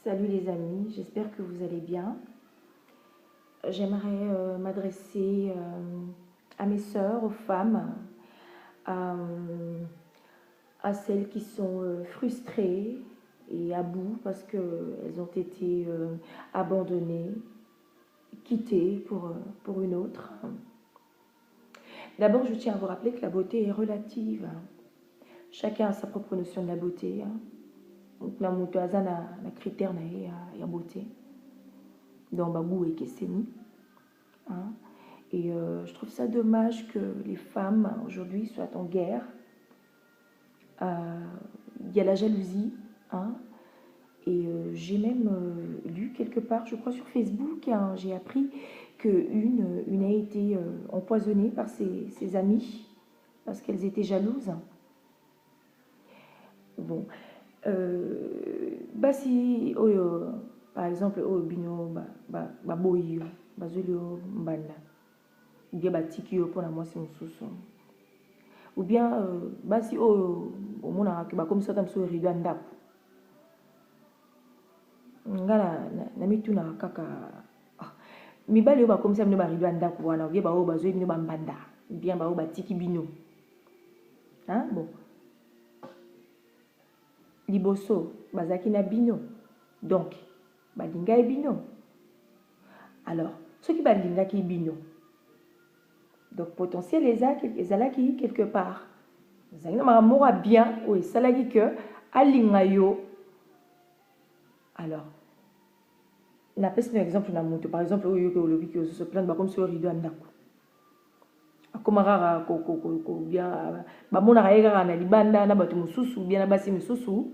Salut les amis, j'espère que vous allez bien. J'aimerais m'adresser à mes sœurs, aux femmes, à celles qui sont frustrées et à bout parce qu'elles ont été abandonnées, quittées pour une autre. D'abord, je tiens à vous rappeler que la beauté est relative. Chacun a sa propre notion de la beauté. Donc, na mutu aza na critère na ye ya beauté. Donc, bagou et keseni. Et je trouve ça dommage que les femmes aujourd'hui soient en guerre. Il y a la jalousie. Et j'ai même lu quelque part, je crois sur Facebook, j'ai appris qu'une a été empoisonnée par ses amies parce qu'elles étaient jalouses. Bon. Basi oyo par exemple oyo bino baboyi bazoli yo mbanda ou bien batiki yo mpona mwasi mosusu ou bien basi oyo omonaka bakomisa ata mosusu rido ya ndako nga na mitunaka kaka mibali oyo bakomisa bino barido ya ndako wana ou bien baoyo bazwi bino bambanda ou bien baoyo batiki bino bon liboso bazaki na bino donc balingai bino alors soki balingaki bino donc potentiel ezalaki quelque part ezalaki na makambo moko bien oyo esalaki ke alinga yo. Alors napesi na exemple na moto par exemple oyo yoki olobi ki ozoso plainte bakomisi oyo rido ya ndako akoma kaka bien bamonaka ye kaka na libanda na bato mosusu bien na basi mosusu.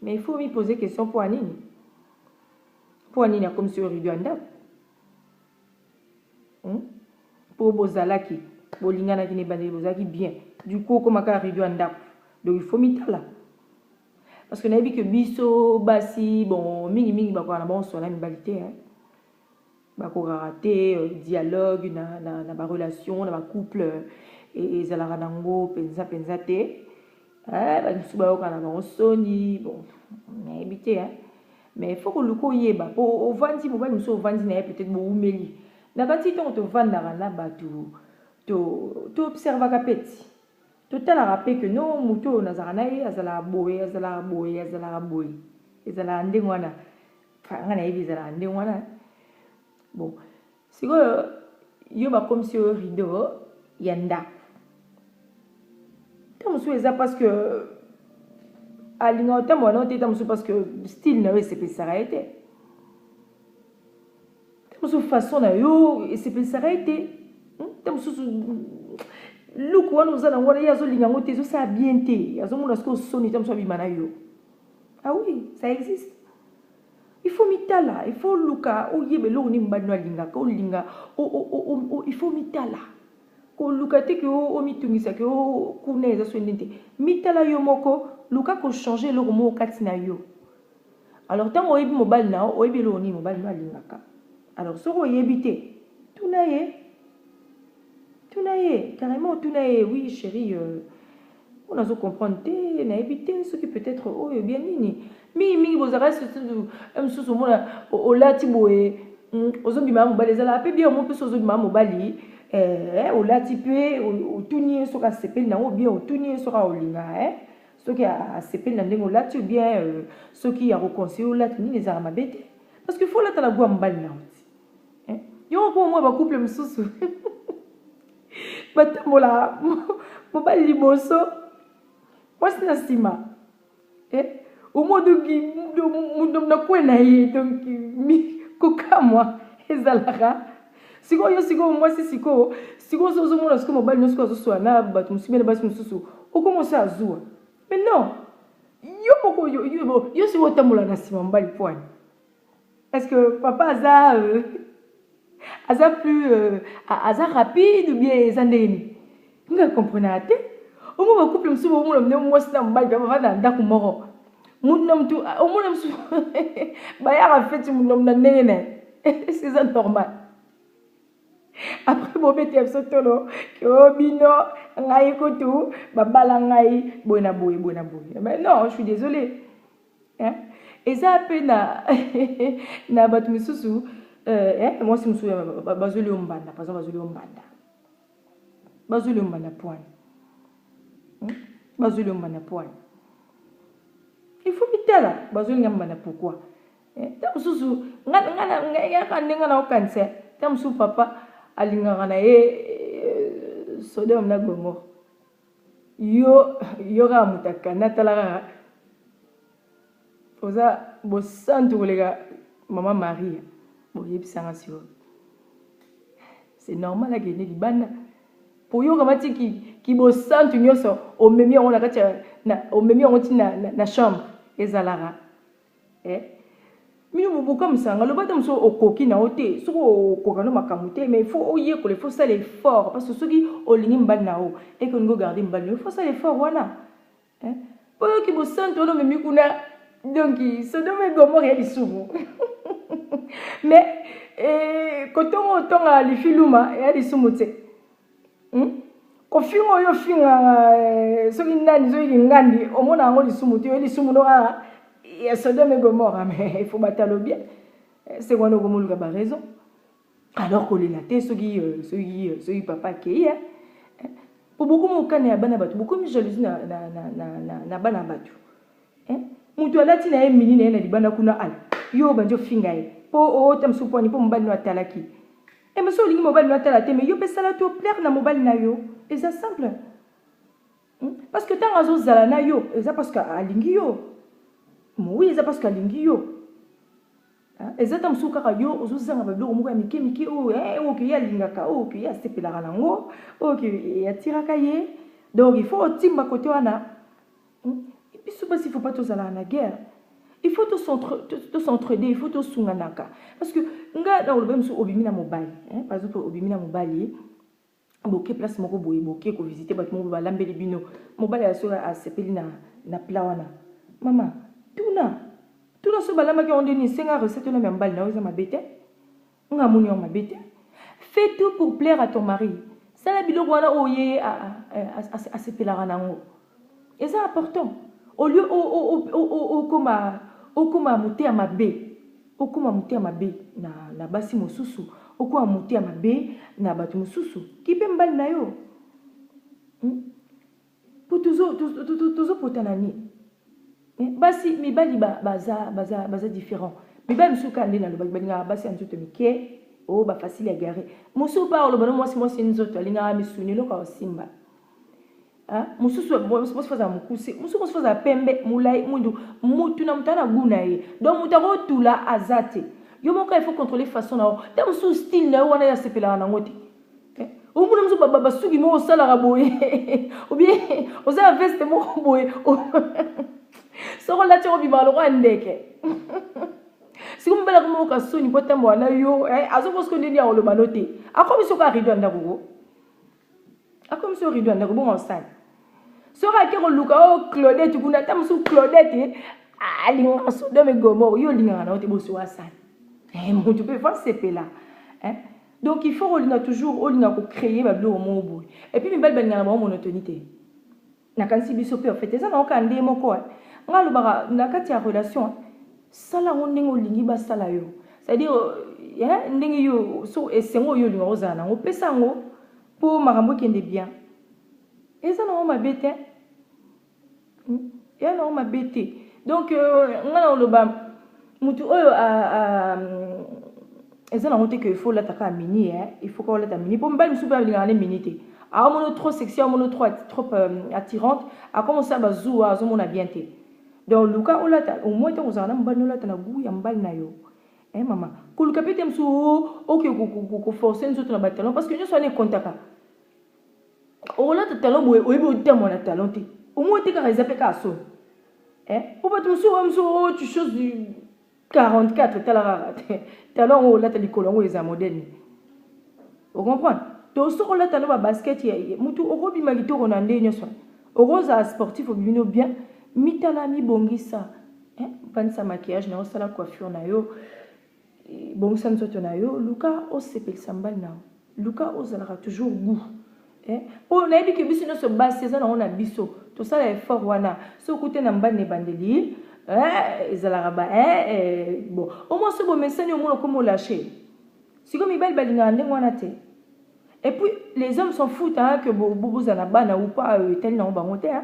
Mais il faut me poser question pour Anini. Pour Anini, comme si on rido ya ndako. Pour bozalaki, bolingana ki ne bandeli bozalaki bien. Du coup, comme aka rido ya ndako. Donc il faut mitala. Parce que nayebi que biso basi bon mingi bakwa na bon so na mibalité bako raté dialogue na ba relation na ba couple et ezalaka nango penza te. Basusu bayoka na bango soni bon nayebi te mais il faut que luko yeba po ovandi mobali mosusu ovandi na ye peut-être boumeli na kati ntongo tovandaka na bato toobservaka peti totalaka mpe ke no motu oyo nazalaka na ye azalaka boye ezalaka ndenge wana nga nayebi ezalaka ndenge wana bon sikoyo yo bakomisi oyo rido ya ndako tamusu eza parce que alinga otambola na oteta mosusu parce que style na yo esepelisaka ye te tamusu façon na yo esepelisaka ye te tamususu luku wana oza nango wana ye azolinga yango te ezosala bien te azomona soki osoni tamusu abima na yo. Ah oui, ça existe. Il faut mitala, il faut luka oyeba eloko nini mobali no alingaka olinga il faut mitala koluka te ke omitungisa ke kuna eza so ndenge te mitala yo moko luka kochange eloko moko kati na yo. Alors ntango oyebi mobali na yo oyebi eloko nini mobali no alingaka alors soki oyebi te tuna ye carrément tuna ye oui chérie on azo comprendre te nayebi te soki peut-être oyo bien nini mingi bozalaka mosusu omona olati boye ozobima mobali ezalaka mpe bien omo mpe so ozobima mobali olati mpe otuni ye soki asepeli nango bien otuni ye soki aolinga soki asepeli na ndenge olati bien soki akoconseille olati nini ezalaka mabe te parce que fo olata na gwa mobali na oti yongo mpo omoi bacouple mosusu batambola mobali liboso mwasi na nsima omo nakwe na ye donc kokamwa ezalaka sikoyo mwasi sikoyo ozomona sikoyo mobali no sikoyo azoswala na bato mosusu bena basi mosusu okomosa azwa mais non yo sikoyo otambola na nsima mobali pwani est-ce que papa aza plus aza rapide ou bien eza ndenge nini nga komprenaka te omo bacouple mosusu bomona mne mwasi na mobali bavanda na ndako moko mutu na mutu omona mosusu bayaka feti mutu na ndenge na ye est-ce eza normal après bobeti ya biso tolo ke bino ngai kutu babala ngai boye na boye mais non je suis désolée eza pe na na bato misusu moi si musu bazoli ombanda par exemple bazoli ombanda poine bazoli ombanda poine il faut mitala bazoli ngamba pourquoi ta mususu ngana ndenge na okanisa ta musu papa alingaka na ye Sodome na Gomorrhe yo ka mutakana talaka oza bosantu kolega Maman Marie boyebisanga sio c'est normal à gagner libanda pour yo kamati ki bosantu nyoso omemi on nakati na omemi on na chambre ezalara minu mubuka musanga lobata muso okoki na ote soko okokano makamute mais il faut oyer ko le faut ça l'effort parce que soki olingi mbana o et que ngo garder mbana il faut ça l'effort wana pour yo ki bosantu ono memi kuna donc Sodome et Gomorrhe ya lisumu mais kotongo tonga lifiluma ya lisumu te kofingo yo finga soki nani zo ngandi omona ngo lisumu te yo lisumu no ya Sodome et Gomorrhe mais il faut batalo bien c'est quoi no gomoluka ba raison alors que la te soki papa ki pour beaucoup mo kana ya bana batu beaucoup mi jalousie na bana batu mutu alati na ye mini na ye na libanda kuna ala yo banjo finga ye po o tam suponi po mobali no atalaki mais so olingi mobali no atala te mais yo pesala to plaire na mobali na yo et c'est simple parce que tant azozala na yo eza parce que alingi yo oui eza parce que alingi yo eza tam su kaka yo ozozanga babiloko moko ya mike oyo oke ye alingaka oke ye asepelaka nango oke atiraka ye donc il faut otimba kote wana. Il ne faut pas tous aller en guerre. Il faut tous s'entraider, il faut tous s'unganaka. Parce que, nga dans le même sou obimina mobile, par exemple obimina mobile, boké place moko boye boké ko visiter bat mo ba lambeli bino. Mobile ya so a sepeli na plawana. Maman, tuna so balama ki on deni senga recette na mbali na oza mabete. Nga muni on mabete. Fais tout pour plaire à ton mari. Ça la biloko wana oye a sepela nango. Et c'est important. Au lieu okoma muté amabe okoma muté amabe na basi mosusu okoma muté amabe na batu mosusu ki pe mbali na yo pour toujours potanani basi mibali baza différent mibali musuka ndena lo balinga basi anzoto mike o ba facile à garer musu pa lo bano moi nzoto alinga misuni lo ka simba mususu faza mukuse mususu faza pembe mulai mutu na mutana guna ye donc mutako tula azate yo moko il faut contrôler façon na ta musu style na wana ya sepela na ngoti omuna musu baba suki mo sala raboye ou bien oza veste mo boye soko la tiro bimalo kwa ndeke siku mbela ko ka soni potambo na yo azoko sko ndeni ya olobanote akomiso ka rido ndako akomiso rido ndako bon ensemble sora ke luka o Claudette kuna tamsu Claudette alinga Sodome et Gomorrhe yo linga na ote boso wasana mon tu peux voir c'est là donc il faut on a toujours on a créer ba blo mo boy et puis mibali bana na monotonité na kansi biso pe en fait ça na okande moko ngalo ba na kati ya relation sala ngondengo lingi ba sala yo c'est-à-dire ndenge yo so esengo yo linga ozana ngo pesa ngo pour makambo kende bien. Et ça n'a pas bête. Et ça n'a pas bête. Donc, on a le bas. Mutu et ça n'a pas que il faut l'attaquer à mini. Il faut qu'on l'attaque à mini. Pour me battre, je suis pas venir à minute. Alors, mon trop sexy, mon trop attirante. A commencé à bazou, à zo mon abienté. Donc, le cas où là, au moins, on a un bon là, t'as goût, y a un bal nayo. Maman. Quand le capitaine sou, ok, qu'on force nous autres dans le bataillon parce que nous sommes en contact. On a des talents, on a des talents. Au moins, tu as des applications. Pour pas te tu choses du 44, talents, on a des colons, les modernes. Vous comprenez? Donc, ce qu'on a talent basket, mutu orobi magito on a ndé rose sportif au bien, mitala mi bongisa. Pansa maquillage na osala coiffure na yo. Bongisa nzoto na yo, Luka o sepel sambal na. Luka ozalaka toujours goût. On a dit que biso no se base ça on a biso. Tout ça est fort wana. So côté na mbane bandeli, bon au moins ce bon message au moins comme lâcher si comme ibel balinga ndenge wana te. Et puis les hommes s'en foutent hein, que bobo zanabana ou pas tel non bango te hein.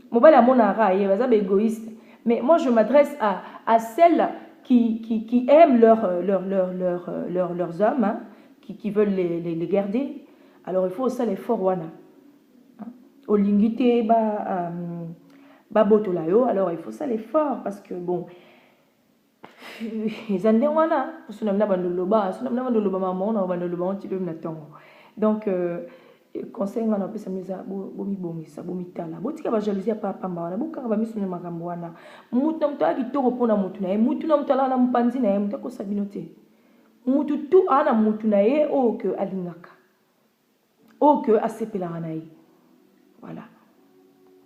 Mobile à mon arabe est égoïste. Mais moi je m'adresse à celles qui aiment leurs hommes, hein, qui veulent les garder. Alors il faut aussi l'effort wana. Au lingité ba botolayo, alors il faut ça l'effort parce que bon ils en wana parce que nous n'avons pas de loba, nous n'avons pas de loba maman, nous n'avons pas de loba anti le natango. Donc conseil on a pesa meza bomisa bomitala botika ba jalousie pa pamba wana bokaka ba misu na makambo wana mutu na mutaki toko pona mutu na ye mutu na mutala na mpanzi na ye mutako sabino te mutu tu ana mutu na ye o que alingaka o que asepela na ye voilà.